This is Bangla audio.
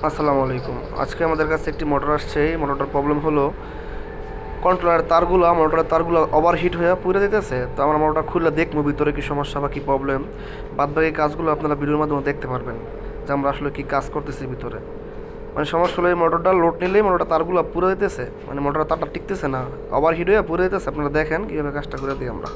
আসসালামু আলাইকুম। আজকে আমাদের কাছে একটি মোটর আসছে। এই মোটরটার প্রবলেম হলো মোটরের তারগুলো ওভারহিট হয়ে পুড়ে দিতেছে। তো আমরা মোটরটা খুলে দেখবো ভিতরে কি সমস্যা বা কি প্রবলেম। বাদবাকি কাজগুলো আপনারা ভিডিওর মাধ্যমে দেখতে পারবেন যে আমরা আসলে কি কাজ করতেছি ভিতরে। মানে সমস্যা হলো এই মোটরটা লোড নিলেই মোটরটা তারগুলো পুড়ে দিতেছে, মানে মোটরের তারটা টিকতেছে না, ওভারহিট হয়ে পুড়ে দিতেছে। আপনারা দেখেন কীভাবে কাজটা করে দিই আমরা।